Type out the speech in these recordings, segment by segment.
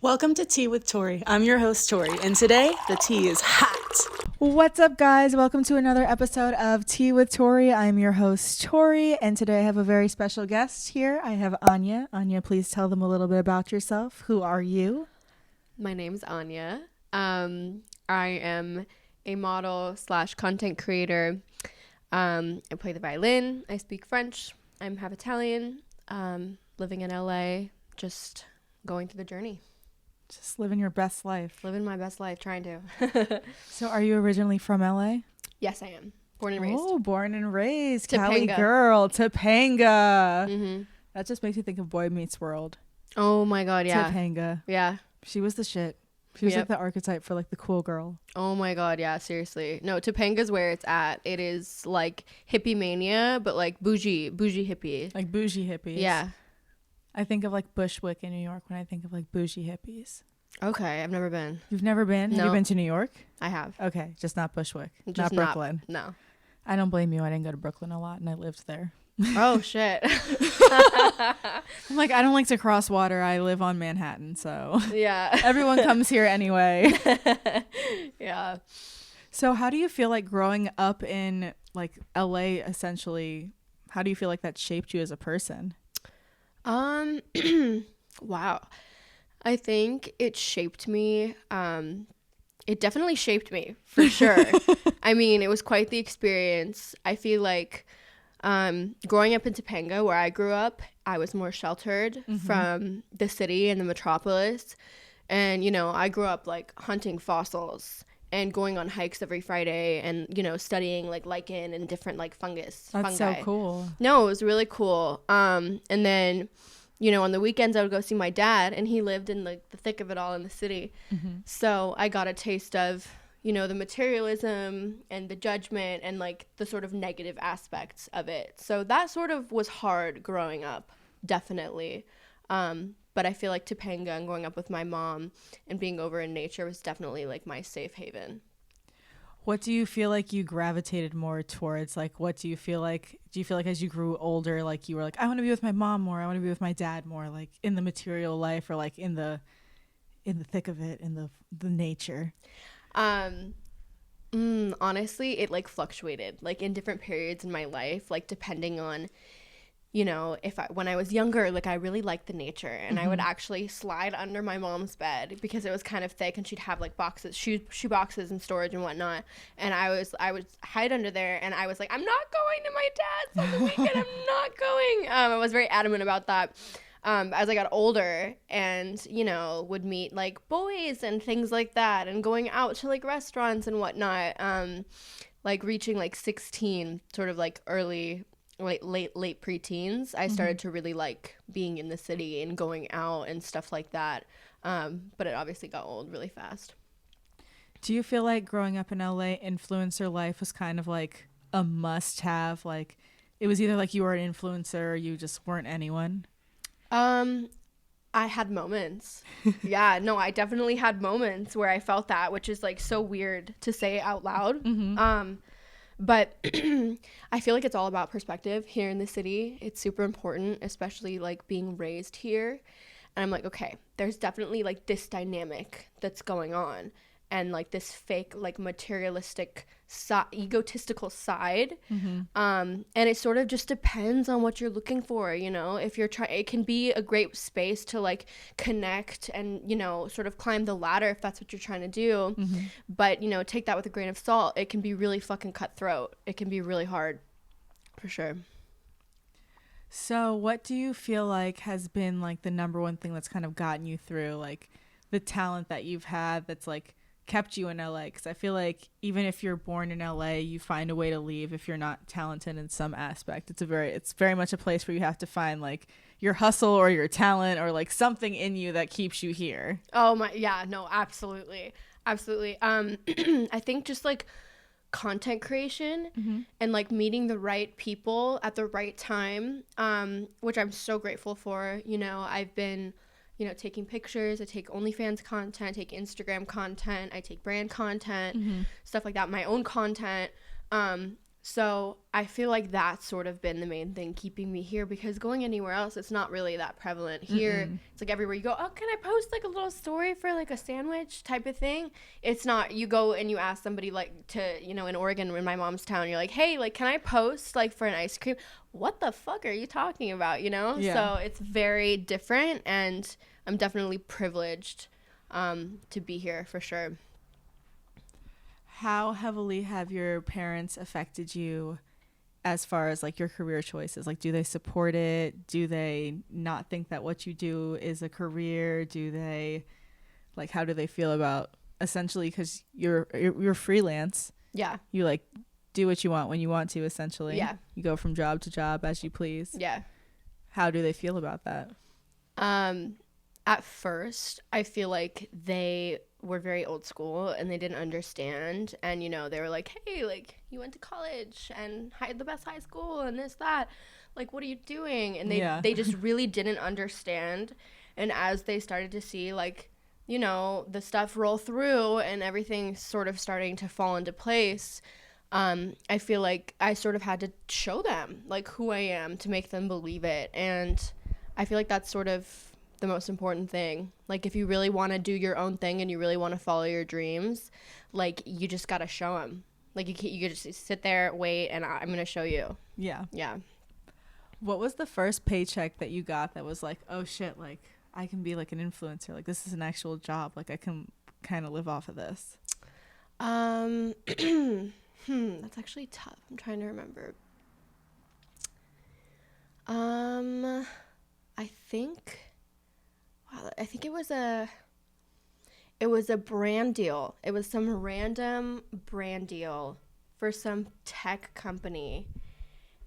Welcome to Tea with Tori. I'm your host, Tori, and today the tea is hot. What's up, guys? Welcome to another episode of Tea with Tori. I'm your host, Tori, and today I have a very special guest here. I have Anya. Anya, please tell them a little bit about yourself. Who are you? My name's Anya. I am a model / content creator. I play the violin. I speak French. I'm half Italian. Living in LA, just going through the journey. Just living your best life. Living my best life, trying to. So are you originally from LA? Yes, I am. Born and raised. Oh, born and raised. Cali Topanga. girl. Topanga. Mm-hmm. That just makes me think of Boy Meets World. Oh my God, yeah. Topanga. Yeah. She was the shit. She was Yep. like the archetype for like the cool girl. Oh my God, yeah, seriously. No, Topanga's where it's at. It is like hippie mania, but like bougie hippie. Like bougie hippies. Yeah. I think of like Bushwick in New York when I think of like bougie hippies. Okay, I've never been. You've never been? Have No. you been to New York? I have. Okay, just not Bushwick. Just not Brooklyn. No. I don't blame you. I didn't go to Brooklyn a lot and I lived there. Oh, shit. I'm like, I don't like to cross water. I live on Manhattan, so Yeah. everyone comes here anyway. Yeah. So how do you feel like growing up in like LA essentially? How do you feel like that shaped you as a person? Wow. I think it shaped me. It definitely shaped me for sure. I mean, it was quite the experience. I feel like growing up in Topanga, where I grew up, I was more sheltered from the city and the metropolis. And, you know, I grew up like hunting fossils and going on hikes every Friday and, you know, studying like lichen and different like fungi. That's so cool. No, it was really cool. And then, you know, on the weekends I would go see my dad, and he lived in like the thick of it all in the city. So I got a taste of, you know, the materialism and the judgment and like the sort of negative aspects of it. So that sort of was hard growing up, definitely. But I feel like Topanga and growing up with my mom and being over in nature was definitely like my safe haven. What do you feel like you gravitated more towards? Like, what do you feel like as you grew older, like you were like, I want to be with my mom more, I want to be with my dad more, like in the material life or like in the thick of it, in the nature? Honestly, it like fluctuated like in different periods in my life, like depending on, you know, when I was younger, like I really liked the nature, and I would actually slide under my mom's bed because it was kind of thick and she'd have like shoe boxes and storage and whatnot, and I would hide under there, and I was like, I'm not going to my dad's on the weekend. I'm not going. I was very adamant about that. As I got older and, you know, would meet like boys and things like that and going out to like restaurants and whatnot, like reaching like 16, sort of like early late preteens, I started to really like being in the city and going out and stuff like that. But it obviously got old really fast. Do you feel like growing up in LA, influencer life was kind of like a must have? Like it was either like you were an influencer or you just weren't anyone? I had moments. Yeah, no, I definitely had moments where I felt that, which is like so weird to say out loud. But I feel like it's all about perspective here in the city. It's super important, especially like being raised here. And I'm like, okay, there's definitely like this dynamic that's going on, and like this fake, like materialistic, egotistical side. And it sort of just depends on what you're looking for, you know. If you're it can be a great space to like connect and, you know, sort of climb the ladder if that's what you're trying to do. But, you know, take that with a grain of salt. It can be really fucking cutthroat. It can be really hard, for sure. So what do you feel like has been like the number one thing that's kind of gotten you through, like the talent that you've had that's like kept you in LA? Because I feel like even if you're born in LA, you find a way to leave if you're not talented in some aspect. It's very much a place where you have to find like your hustle or your talent or like something in you that keeps you here. Oh my, yeah, no, absolutely. I think just like content creation and like meeting the right people at the right time, which I'm so grateful for. You know, I've been, you know, taking pictures. I take OnlyFans content, I take Instagram content, I take brand content, stuff like that, my own content. So I feel like that's sort of been the main thing keeping me here, because going anywhere else, it's not really that prevalent. Here, it's like everywhere you go, oh, can I post like a little story for like a sandwich type of thing? It's not, you go and you ask somebody like to, you know, in Oregon, in my mom's town, you're like, hey, like, can I post like for an ice cream? What the fuck are you talking about, you know? Yeah. So it's very different, and I'm definitely privileged to be here for sure. How heavily have your parents affected you as far as like your career choices? Like, do they support it? Do they not think that what you do is a career? Do they, like, how do they feel about essentially, because you're freelance, Yeah. you like do what you want when you want to, essentially. Yeah. You go from job to job as you please. Yeah. How do they feel about that? At first, I feel like they were very old school and they didn't understand. And, you know, they were like, hey, like, you went to college and the best high school and this, that. Like, what are you doing? And they just really didn't understand. And as they started to see, like, you know, the stuff roll through and everything sort of starting to fall into place, I feel like I sort of had to show them, like, who I am to make them believe it. And I feel like that's sort of the most important thing. Like, if you really want to do your own thing and you really want to follow your dreams, like, you just got to show them. Like, you could just sit there, wait, and I'm going to show you. Yeah. Yeah. What was the first paycheck that you got that was like, oh shit, like I can be like an influencer, like this is an actual job, like I can kind of live off of this? That's actually tough. I'm trying to remember. I think it was a brand deal. It was some random brand deal for some tech company.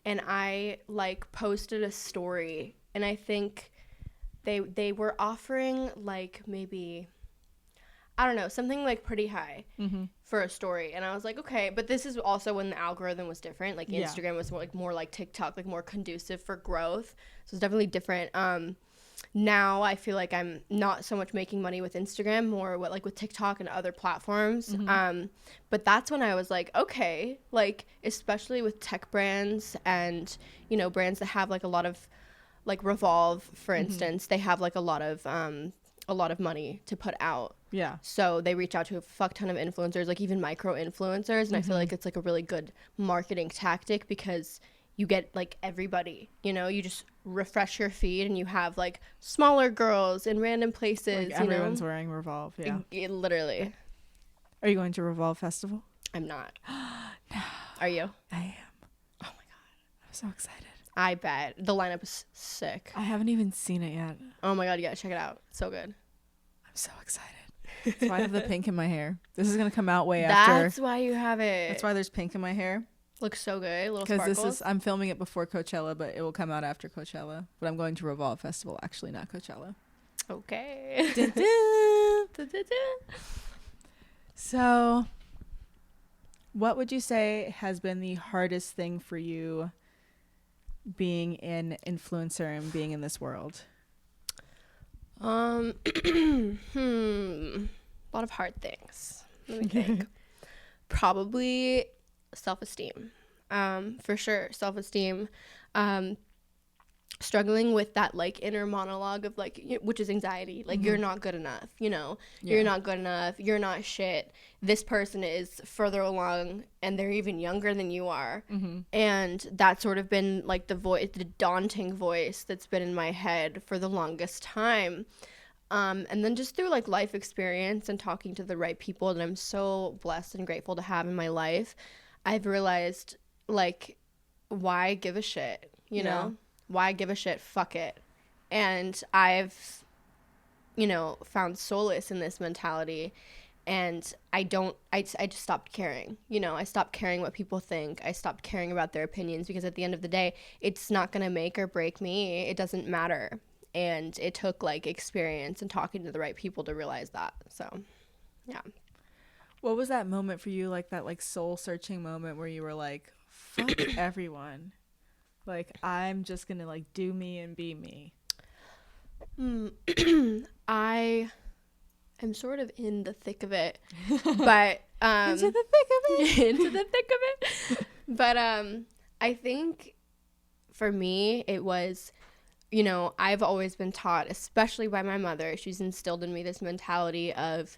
And I like posted a story, and I think they were offering like maybe, I don't know, something like pretty high for a story. And I was like, okay, but this is also when the algorithm was different. Like Instagram was more like TikTok, like more conducive for growth. So it's definitely different. Now I feel like I'm not so much making money with Instagram, more with TikTok and other platforms. But that's when I was like, okay, like, especially with tech brands and, you know, brands that have like a lot of, like Revolve, for instance, they have like a lot of money to put out. Yeah. So they reach out to a fuck ton of influencers, like even micro influencers. And I feel like it's like a really good marketing tactic, because you get like everybody, you know, you just refresh your feed and you have like smaller girls in random places. Like everyone's wearing Revolve. Yeah. Literally. Are you going to Revolve Festival? I'm not. No. Are you? I am. Oh my God. I'm so excited. I bet. The lineup is sick. I haven't even seen it yet. Oh my God. You gotta check it out. It's so good. I'm so excited. That's why I have the pink in my hair. This is going to come out way after. That's why you have it. That's why there's pink in my hair. Looks so good. Little Because sparkles. I'm filming it before Coachella, but it will come out after Coachella. But I'm going to Revolve Festival, actually, not Coachella. Okay. Dun, dun. Dun, dun, dun. So, what would you say has been the hardest thing for you being an influencer and being in this world? A lot of hard things. Let me think. Probably self-esteem. For sure, self-esteem. Struggling with that like inner monologue of like, which is anxiety. Like, you're not good enough, you know. You're not good enough. You're not shit. This person is further along and they're even younger than you are. And that's sort of been like the daunting voice that's been in my head for the longest time. And then just through like life experience and talking to the right people that I'm so blessed and grateful to have in my life, I've realized, like, why give a shit, you know? Why give a shit? Fuck it. And I've, you know, found solace in this mentality, and I just stopped caring. You know, I stopped caring what people think. I stopped caring about their opinions, because at the end of the day, it's not going to make or break me. It doesn't matter. And it took like experience and talking to the right people to realize that. So, yeah. What was that moment for you, like that like soul searching moment where you were like, fuck everyone. Like, I'm just going to like do me and be me. I am sort of in the thick of it, but Into the thick of it. into the thick of it. But I think for me, it was, you know, I've always been taught, especially by my mother, she's instilled in me this mentality of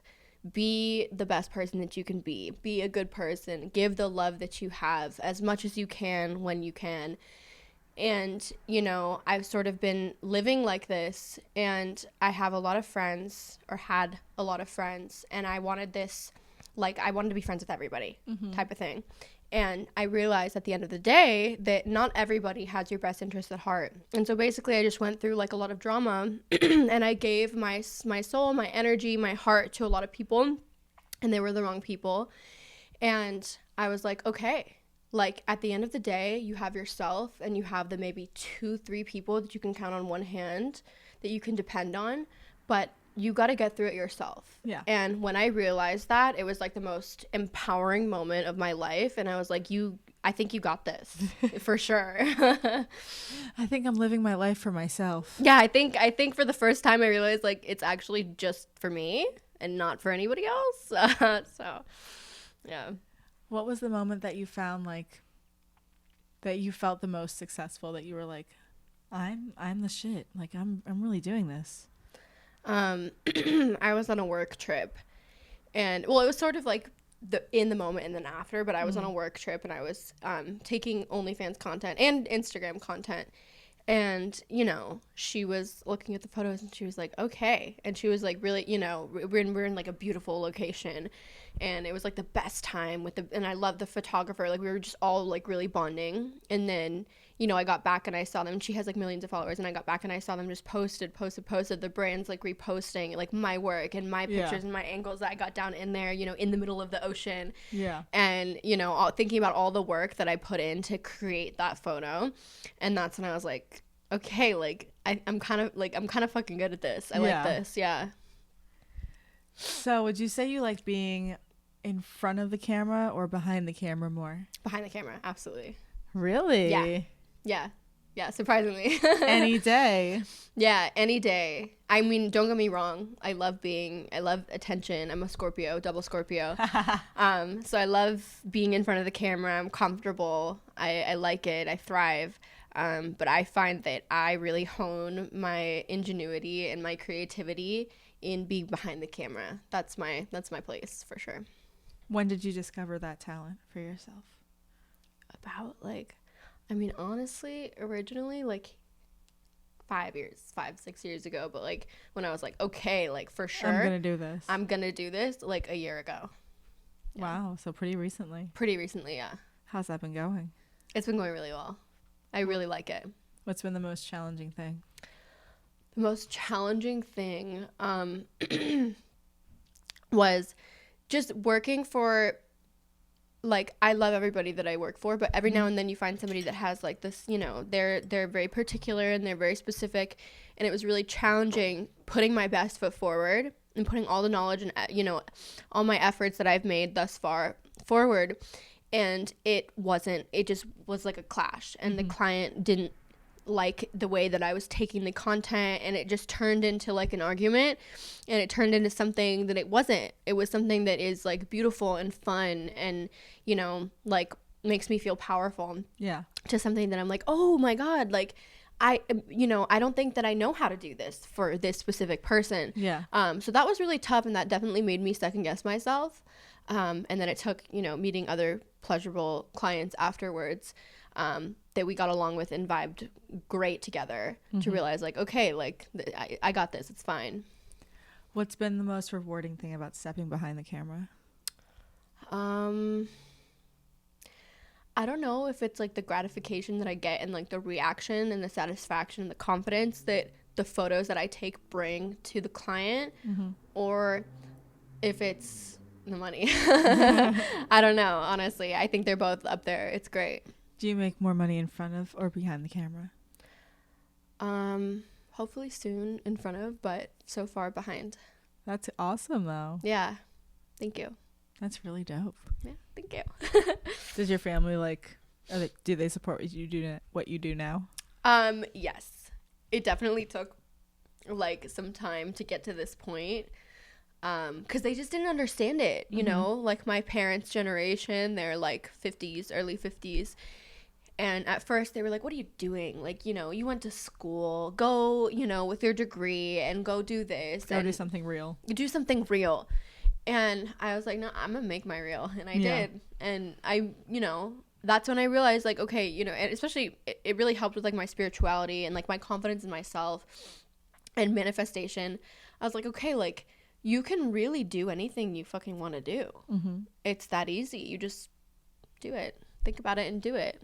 be the best person that you can be a good person, give the love that you have as much as you can when you can. And, you know, I've sort of been living like this, and I have a lot of friends, or had a lot of friends, and I wanted this, like, I wanted to be friends with everybody type of thing. And I realized at the end of the day that not everybody has your best interest at heart. And so basically I just went through like a lot of drama and I gave my soul, my energy, my heart to a lot of people, and they were the wrong people. And I was like, okay, like at the end of the day, you have yourself and you have the maybe 2-3 people that you can count on one hand that you can depend on, but you got to get through it yourself. Yeah. And when I realized that, it was like the most empowering moment of my life. And I was like, I think you got this for sure. I think I'm living my life for myself. Yeah. I think for the first time I realized like it's actually just for me and not for anybody else. So yeah. What was the moment that you found like that you felt the most successful, that you were like, I'm the shit. Like I'm really doing this. I was on a work trip, and well, it was sort of like in the moment and then after, but I was on a work trip and I was taking OnlyFans content and Instagram content, and you know, she was looking at the photos and she was like, okay, and she was like, really, you know, we're in like a beautiful location, and it was like the best time and I love the photographer, like we were just all like really bonding. And then, you know, I got back and I saw them. She has like millions of followers, and I got back and I saw them just posted. The brands like reposting like my work and my pictures and my angles that I got down in there, you know, in the middle of the ocean. Yeah. And, you know, thinking about all the work that I put in to create that photo. And that's when I was like, okay, like I'm kind of fucking good at this. I like this. Yeah. So would you say you like being in front of the camera or behind the camera more? Behind the camera, absolutely. Really? Yeah, surprisingly. Any day. Yeah, any day. I mean, don't get me wrong, I love attention. I'm a Scorpio, double Scorpio. So I love being in front of the camera. I'm comfortable. I like it. I thrive. But I find that I really hone my ingenuity and my creativity in being behind the camera. That's my place for sure. When did you discover that talent for yourself? About like, I mean, honestly, originally like 6 years ago, but like when I was like, okay, like for sure I'm gonna do this like a year ago. Yeah. Wow. So pretty recently. Yeah. How's that been going? It's been going really well. I really like it. What's been the most challenging thing? The most challenging thing was just working for, like, I love everybody that I work for, but every now and then you find somebody that has like this, you know, they're very particular and they're very specific, and it was really challenging putting my best foot forward and putting all the knowledge and, you know, all my efforts that I've made thus far forward, and it just was like a clash, and the client didn't like the way that I was taking the content, and it just turned into like an argument, and it turned into something that it wasn't. It was something that is like beautiful and fun and, you know, like makes me feel powerful. Yeah. To something that I'm like, oh my God, like I don't think that I know how to do this for this specific person. Yeah. So that was really tough, and that definitely made me second guess myself. And then it took, you know, meeting other pleasurable clients afterwards, that we got along with and vibed great together to realize like, okay, like I got this, it's fine. What's been the most rewarding thing about stepping behind the camera? I don't know if it's like the gratification that I get and like the reaction and the satisfaction and the confidence that the photos that I take bring to the client, or if it's the money. I don't know, honestly. I think they're both up there. It's great. Do you make more money in front of or behind the camera? Hopefully soon in front of, but so far behind. That's awesome though. Yeah. Thank you. That's really dope. Yeah, thank you. Does your family do they support what you do now? Yes. It definitely took like some time to get to this point. because they just didn't understand it, you know, like my parents' generation, they're like 50s, early 50s. And at first they were like, what are you doing? Like, you know, you went to school, go, you know, with your degree and go do this. Go do something real. Do something real. And I was like, no, I'm gonna make my reel. And I did. And I, you know, that's when I realized, like, okay, you know, and especially it really helped with like my spirituality and like my confidence in myself and manifestation. I was like, okay, like, you can really do anything you fucking want to do. It's that easy. You just do it. Think about it and do it.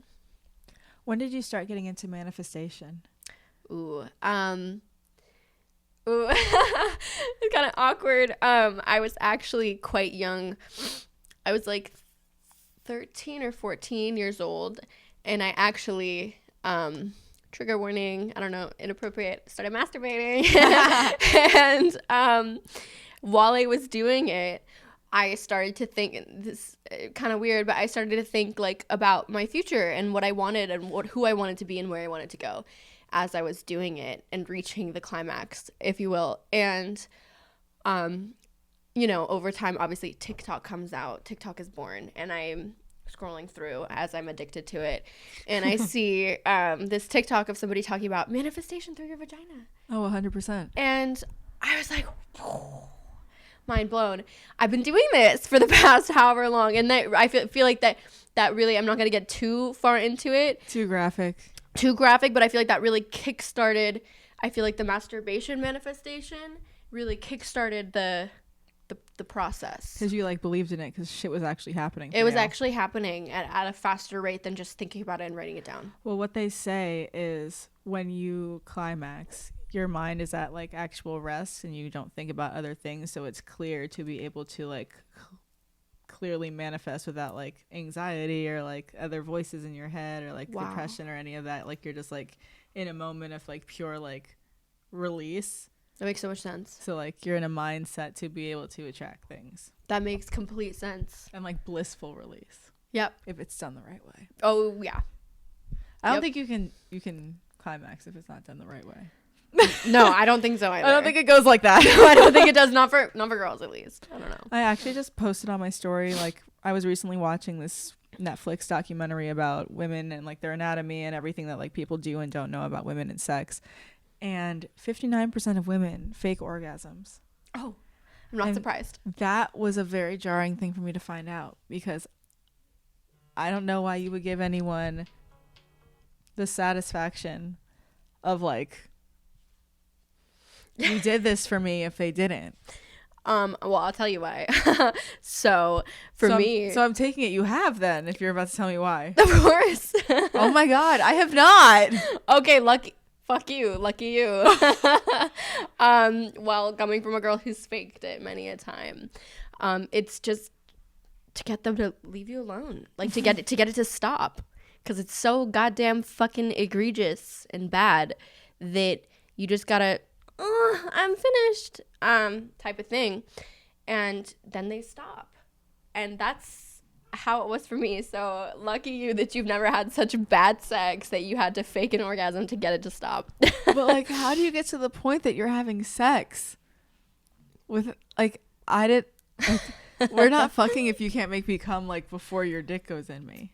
When did you start getting into manifestation? Ooh, it's kind of awkward. I was actually quite young. I was like 13 or 14 years old, and I actually, trigger warning, I don't know, inappropriate, started masturbating. And while I was doing it, I started to think, this kind of weird, but I started to think like about my future and what I wanted and who I wanted to be and where I wanted to go as I was doing it and reaching the climax, if you will. And, you know, over time, obviously TikTok comes out, TikTok is born, and I'm scrolling through as I'm addicted to it. And I see this TikTok of somebody talking about manifestation through your vagina. Oh, 100%. And I was like, whoa. Mind blown. I've been doing this for the past however long, and that I feel like that really, I'm not going to get too far into it, Too graphic, but I feel like that really kickstarted, I feel like the masturbation manifestation really kickstarted the process, because you like believed in it, because shit was actually happening. It was actually happening at a faster rate than just thinking about it and writing it down. Well, what they say is when you climax, your mind is at like actual rest and you don't think about other things, so it's clear to be able to like clearly manifest without like anxiety or like other voices in your head or like depression or any of that. Like you're just like in a moment of like pure like release. That makes so much sense. So like you're in a mindset to be able to attract things. That makes complete sense. And like blissful release. Yep. If it's done the right way. Oh yeah. I don't think you can climax if it's not done the right way. No, I don't think so either. I don't think it goes like that. I don't think it does. Not for girls, at least. I don't know. I actually just posted on my story, like I was recently watching this Netflix documentary about women and like their anatomy and everything that like people do and don't know about women and sex. And 59% of women fake orgasms. Oh, I'm not surprised. That was a very jarring thing for me to find out, because I don't know why you would give anyone the satisfaction of like, you did this for me, if they didn't. Well, I'll tell you why. So me, I'm taking it you have then, if you're about to tell me why. Of course. Oh my God, I have not. Okay, lucky you. Well, coming from a girl who's faked it many a time, it's just to get them to leave you alone, like to get it to stop, because it's so goddamn fucking egregious and bad that you just gotta, I'm finished, type of thing, and then they stop, and that's how it was for me. So lucky you that you've never had such bad sex that you had to fake an orgasm to get it to stop. But like, how do you get to the point that you're having sex with like, we're not fucking if you can't make me come like before your dick goes in me.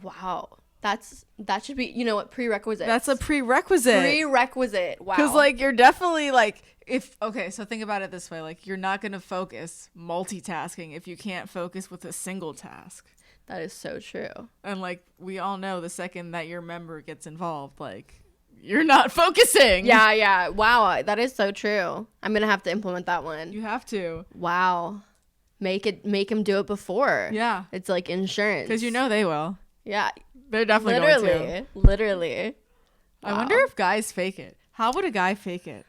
Wow. That should be, you know what, prerequisite. That's a prerequisite. Wow. Because like you're definitely like, so think about it this way, like you're not going to focus multitasking if you can't focus with a single task. That is so true. And like we all know, the second that your member gets involved, like you're not focusing. Yeah. Wow, that is so true. I'm going to have to implement that one. You have to. Wow. Make him do it before. Yeah. It's like insurance. Because you know they will. Yeah. They're definitely going to. Literally. Wow. I wonder if guys fake it. How would a guy fake it?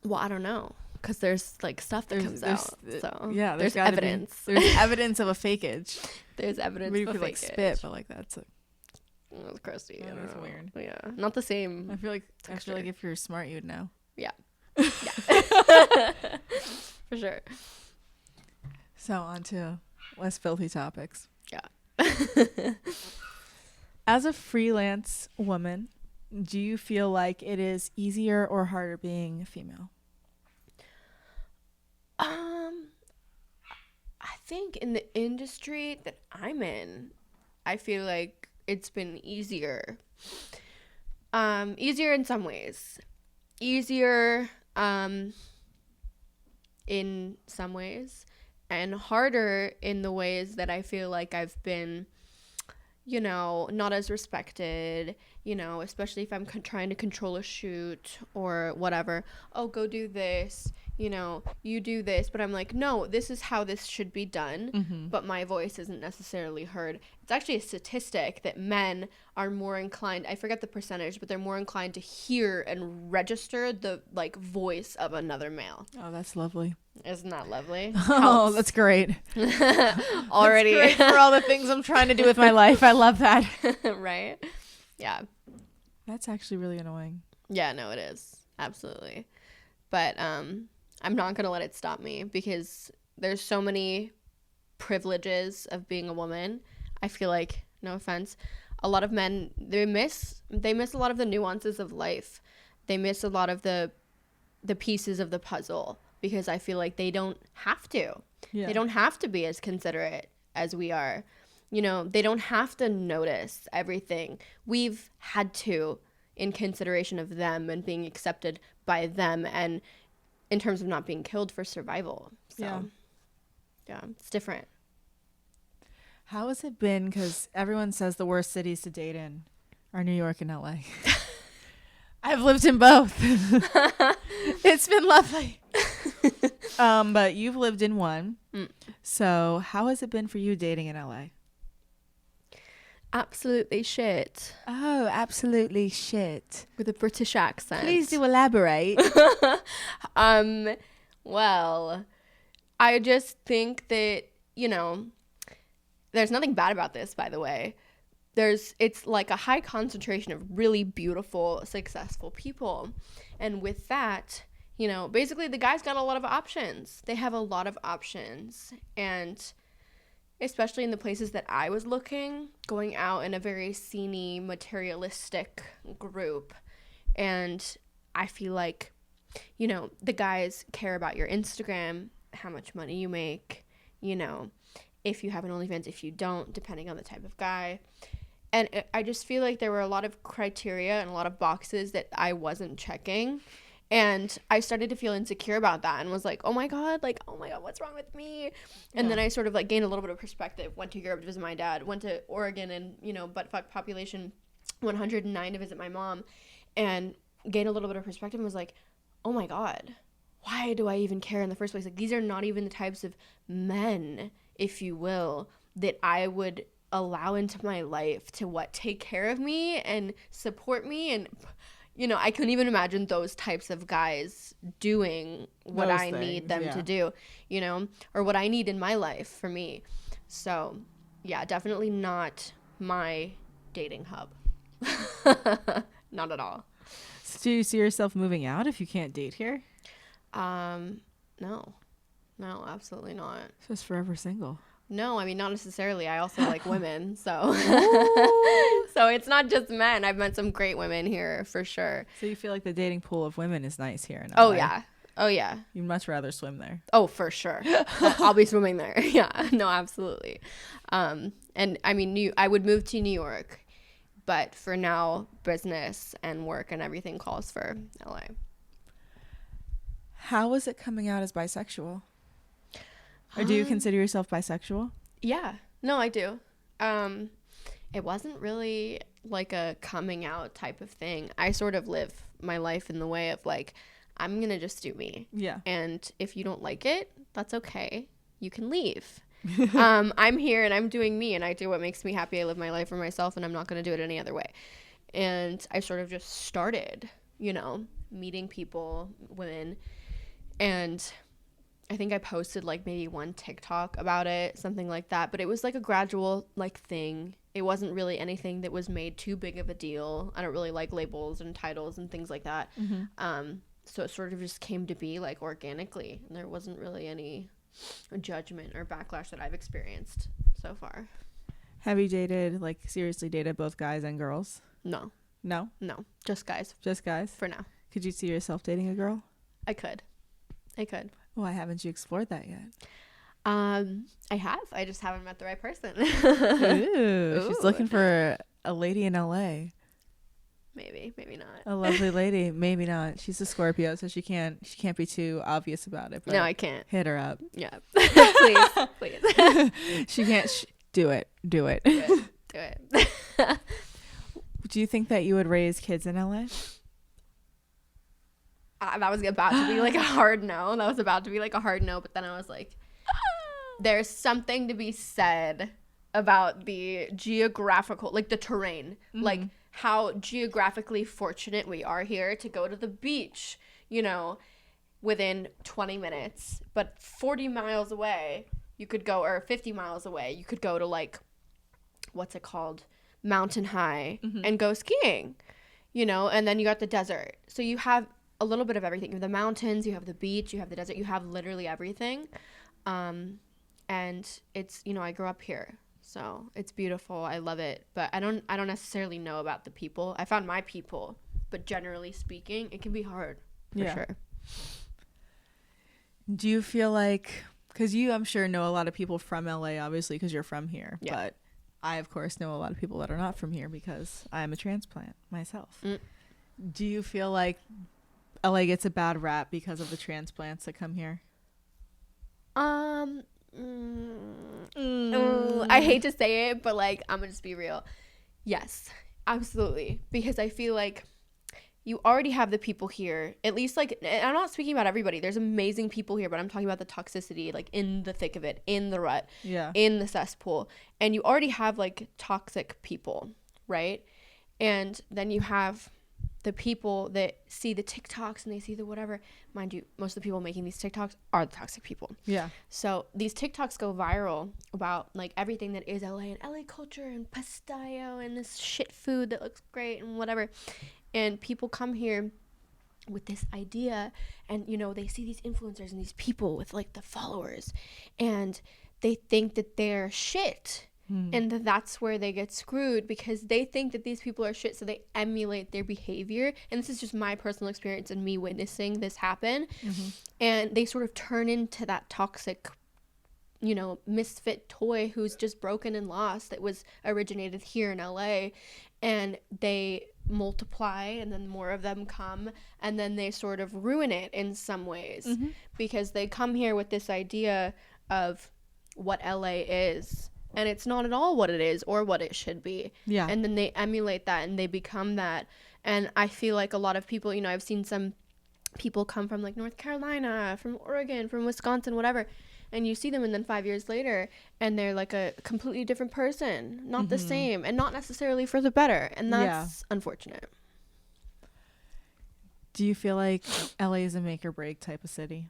Well, I don't know. Because there's like stuff that comes out. So yeah, there's evidence. There's evidence of a fakeage. There's evidence Maybe of a like fakeage. spit, but like that's That's crusty. Yeah, that's weird. Yeah. Not the same. I feel like if you're smart, you'd know. Yeah. For sure. So on to less filthy topics. Yeah. As a freelance woman, do you feel like it is easier or harder being a female? think in the industry that I'm in, I feel like it's been easier. Easier in some ways. Easier in some ways, and harder in the ways that I feel like I've been, not as respected, especially if I'm trying to control a shoot or whatever. Oh, go do this, you do this. But I'm like, no, this is how this should be done. But my voice isn't necessarily heard. It's actually a statistic that men are more inclined, I forget the percentage, but they're more inclined to hear and register the voice of another male. Oh, that's lovely. Isn't that lovely? Oh, that's great. Already. That's great for all the things I'm trying to do with my life. I love that. Right? Yeah. That's actually really annoying. Yeah, no, it is. Absolutely. But I'm not going to let it stop me, because there's so many privileges of being a woman. I feel like, no offense, a lot of men, they miss a lot of the nuances of life. They miss a lot of the pieces of the puzzle, because I feel like they don't have to. Yeah. They don't have to be as considerate as we are. They don't have to notice everything. We've had to, in consideration of them and being accepted by them, and in terms of not being killed for survival. So, yeah, it's different. How has it been? Because everyone says the worst cities to date in are New York and LA. I've lived in both. It's been lovely. But you've lived in one. So how has it been for you dating in LA? Absolutely shit. Oh, absolutely shit. With a British accent. Please do elaborate. Well, I just think that, there's nothing bad about this, by the way. It's like a high concentration of really beautiful, successful people. And with that, basically the guys got a lot of options. They have a lot of options. And especially in the places that I was looking, going out in a very sceney, materialistic group. And I feel like, the guys care about your Instagram, how much money you make, if you have an OnlyFans, if you don't, depending on the type of guy. And I just feel like there were a lot of criteria and a lot of boxes that I wasn't checking. And I started to feel insecure about that and was like, oh my God, what's wrong with me? And then I sort of gained a little bit of perspective, went to Europe to visit my dad, went to Oregon and, buttfuck population 109 to visit my mom, and gained a little bit of perspective and was like, oh my God, why do I even care in the first place? These are not even the types of men, if you will, that I would allow into my life to take care of me and support me. And I couldn't even imagine those types of guys doing what I need them to do, or what I need in my life for me. So yeah, definitely not my dating hub. Not at all. So do you see yourself moving out if you can't date here? No, absolutely not. So it's forever single. No, I mean, not necessarily. I also like women, so so it's not just men. I've met some great women here for sure. So you feel like the dating pool of women is nice here in LA? Oh yeah. You'd much rather swim there. Oh, for sure. I'll be swimming there. Yeah, no, absolutely. And I mean, I would move to New York, but for now, business and work and everything calls for LA. How was it coming out as bisexual? Or do you consider yourself bisexual? Yeah. No, I do. It wasn't really like a coming out type of thing. I sort of live my life in the way of I'm going to just do me. Yeah. And if you don't like it, that's okay. You can leave. I'm here and I'm doing me and I do what makes me happy. I live my life for myself and I'm not going to do it any other way. And I sort of just started, meeting people, women, and I think I posted maybe one TikTok about it, something like that. But it was a gradual thing. It wasn't really anything that was made too big of a deal. I don't really like labels and titles and things like that. Mm-hmm. So it sort of just came to be organically. And there wasn't really any judgment or backlash that I've experienced so far. Have you dated, seriously dated both guys and girls? No. No? No. Just guys. Just guys? For now. Could you see yourself dating a girl? I could. Why haven't you explored that yet? I have. I just haven't met the right person. Ooh, she's Ooh. looking for a lady in LA. Maybe not. A lovely lady. Maybe not. She's a Scorpio, so she can't be too obvious about it. But No, I can't. hit her up. Yeah. Please. She can't. Do it. Do it. Do you think that you would raise kids in LA? That was about to be like a hard no. But then I was like, there's something to be said about the geographical, like the terrain, like how geographically fortunate we are here to go to the beach, you know, within 20 minutes. But 40 miles away, you could go, or 50 miles away, you could go to like, what's it called? Mountain High and go skiing, you know, and then you got the desert. So you have a little bit of everything. You have the mountains, you have the beach, you have the desert, you have literally everything. And it's, you know, I grew up here, so it's beautiful. I love it, but I don't necessarily know about the people. I found my people, but generally speaking, it can be hard for sure. Do you feel like, because you, I'm sure, know a lot of people from LA, obviously, because you're from here, but I, of course, know a lot of people that are not from here because I am a transplant myself. Do you feel like LA gets a bad rap because of the transplants that come here? I hate to say it, but like, I'm gonna just be real. Yes, absolutely. Because I feel like you already have the people here, at least, like, and I'm not speaking about everybody. There's amazing people here, but I'm talking about the toxicity, like in the thick of it, in the rut, in the cesspool. And you already have like toxic people, right? And then you have the people that see the TikToks and they see the whatever. Mind you, most of the people making these TikToks are the toxic people. Yeah. So these TikToks go viral about like everything that is LA and LA culture and pastillo and this shit food that looks great and whatever. And people come here with this idea and, you know, they see these influencers and these people with like the followers and they think that they're shit. And that's where they get screwed because they think that these people are shit, so they emulate their behavior. And this is just my personal experience and me witnessing this happen. And they sort of turn into that toxic, you know, misfit toy who's just broken and lost that was originated here in LA. And they multiply and then more of them come and then they sort of ruin it in some ways because they come here with this idea of what LA is. And it's not at all what it is or what it should be. Yeah. And then they emulate that and they become that. And I feel like a lot of people, you know, I've seen some people come from like North Carolina, from Oregon, from Wisconsin, whatever. And you see them and then 5 years later and they're like a completely different person, not the same and not necessarily for the better. And that's unfortunate. Do you feel like LA is a make or break type of city?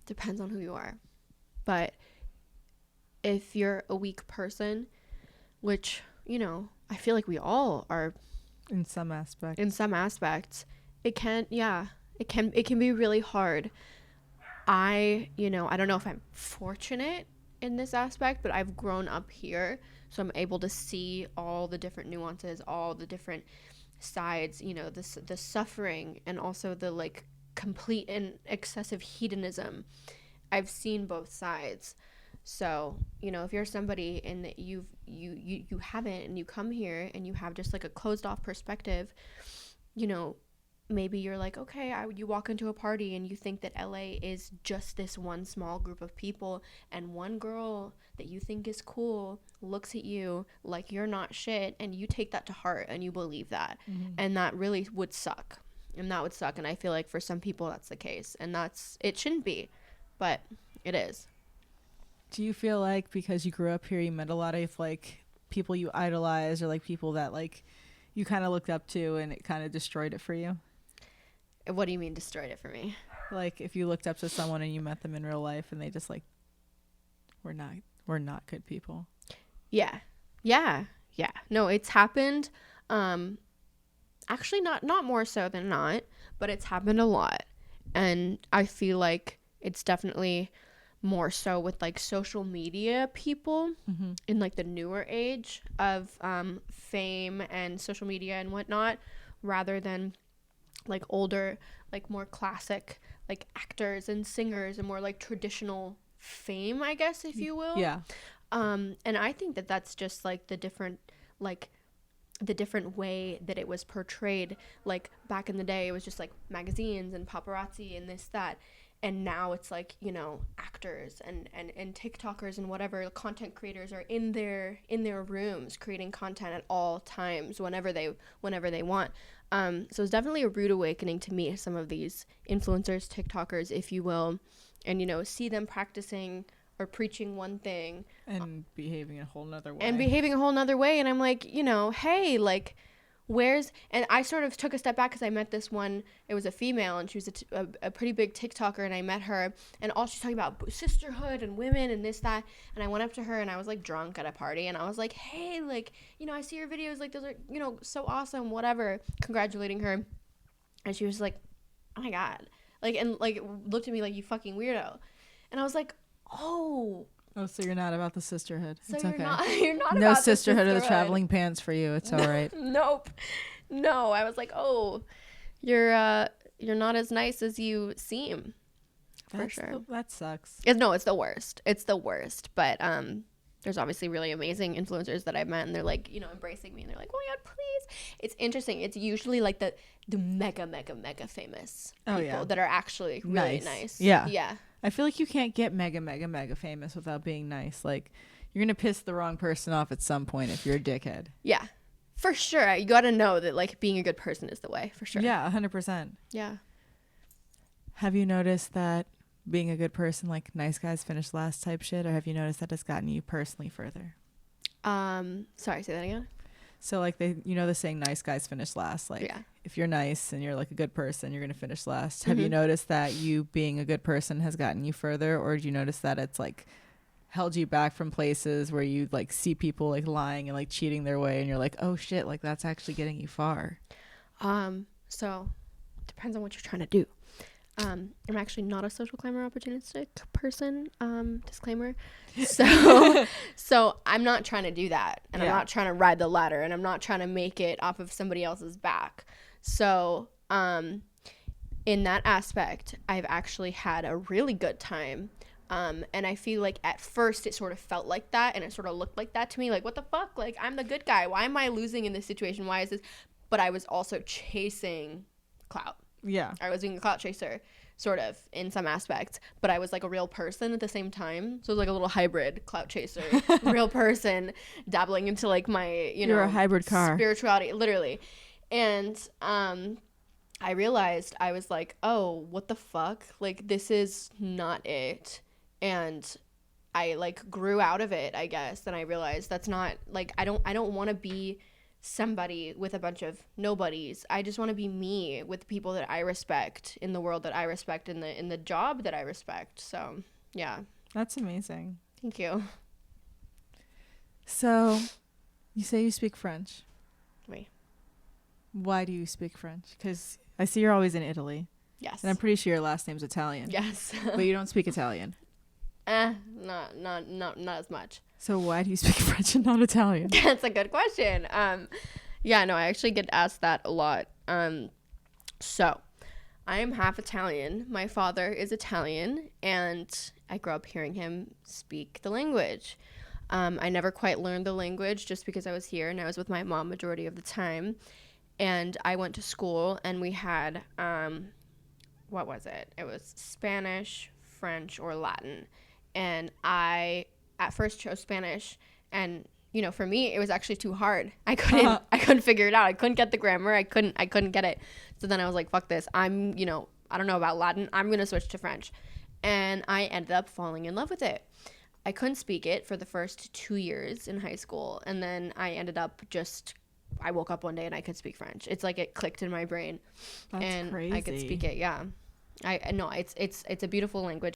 Depends on who you are. But if you're a weak person, which, you know, I feel like we all are in some aspects, it can be really hard. You know, I don't know if I'm fortunate in this aspect, but I've grown up here, so I'm able to see all the different nuances, all the different sides, you know, the suffering and also the like complete and excessive hedonism. I've seen both sides. So, you know, if you're somebody and that you haven't and you come here and you have just like a closed off perspective, you know, maybe you're like, okay, you walk into a party and you think that LA is just this one small group of people and one girl that you think is cool looks at you like you're not shit and you take that to heart and you believe that. And that really would suck. And that would suck. And I feel like for some people that's the case. And it shouldn't be, but it is. Do you feel like because you grew up here, you met a lot of like people you idolize or like people that like you kind of looked up to and it kind of destroyed it for you? What do you mean destroyed it for me? Like if you looked up to someone and you met them in real life and they just like, we're not good people. Yeah. No, it's happened. Actually not more so than not, but it's happened a lot. And I feel like it's definitely more so with like social media people in like the newer age of fame and social media and whatnot, rather than like older, like more classic like actors and singers and more like traditional fame, I guess, if you will. Yeah. And I think that that's just like the different way that it was portrayed. Like back in the day, it was just like magazines and paparazzi and this, that. And now it's like, you know, actors and TikTokers and whatever content creators are in their rooms creating content at all times whenever they want. So it's definitely a rude awakening to meet some of these influencers, TikTokers, if you will, and, you know, see them practicing or preaching one thing And behaving a whole nother way. And I'm like, you know, hey, like, and I sort of took a step back because I met this one. It was a female, and she was a pretty big TikToker, and I met her, and all she's talking about sisterhood and women and this, that. And I went up to her, and I was like drunk at a party, and I was like, hey, like, you know, I see your videos, like, those are, you know, so awesome, whatever, congratulating her. And she was like, oh my God, like, and like looked at me like, you fucking weirdo. And I was like, oh, so you're not about the sisterhood. so it's you're okay. You're not No about sisterhood the of the traveling pants for you. It's all right. Nope. No, I was like, oh, you're not as nice as you seem. For sure. That sucks. No, it's the worst. It's the worst. But there's obviously really amazing influencers that I've met, and they're like, you know, embracing me, and they're like, oh my God, please. It's interesting. It's usually like the mega famous people that are actually really nice. Yeah. Yeah. I feel like you can't get mega famous without being nice. Like, you're going to piss the wrong person off at some point if you're a dickhead. Yeah. For sure. You got to know that, like, being a good person is the way. For sure. Yeah, 100%. Yeah. Have you noticed that being a good person, like nice guys finish last type shit, or have you noticed that has gotten you personally further? Sorry, say that again. So like the saying nice guys finish last, like if you're nice and you're like a good person, you're going to finish last. Have you noticed that you being a good person has gotten you further, or do you notice that it's like held you back from places where you like see people like lying and like cheating their way and you're like, oh shit, like that's actually getting you far? So depends on what you're trying to do. I'm actually not a social climber opportunistic person, disclaimer. So I'm not trying to do that, and I'm not trying to ride the ladder, and I'm not trying to make it off of somebody else's back. So in that aspect, I've actually had a really good time. And I feel like at first it sort of felt like that, and it sort of looked like that to me, like, what the fuck, like, I'm the good guy, why am I losing in this situation, why is this? But I was also chasing clout. Yeah. I was being a clout chaser, sort of, in some aspects, but I was like a real person at the same time. So it was like a little hybrid clout chaser, real person, dabbling into like my, You're a hybrid car. Spirituality, literally. And I realized, I was like, oh, what the fuck? Like, this is not it. And I like grew out of it, I guess. And I realized that's not, like, I don't want to be somebody with a bunch of nobodies. I just want to be me with the people that I respect, in the world that I respect, in the job that I respect. So yeah, that's amazing. Thank you. So you say you speak French. Wait, why do you speak French? Because I see you're always in Italy. Yes. And I'm pretty sure your last name's Italian. Yes. But you don't speak Italian. Not as much. So why do you speak French and not Italian? That's a good question. Yeah, no, I actually get asked that a lot. So I am half Italian. My father is Italian, and I grew up hearing him speak the language. I never quite learned the language just because I was here and I was with my mom majority of the time. And I went to school, and we had, what was it? It was Spanish, French, or Latin. And I at first chose Spanish, and you know, for me it was actually too hard. I couldn't figure it out. I couldn't get the grammar. I couldn't get it. So then I was like, fuck this. I don't know about Latin. I'm going to switch to French. And I ended up falling in love with it. I couldn't speak it for the first 2 years in high school, and then I ended up I woke up one day and I could speak French. It's like it clicked in my brain. That's and crazy. I could speak it. Yeah. I know it's a beautiful language.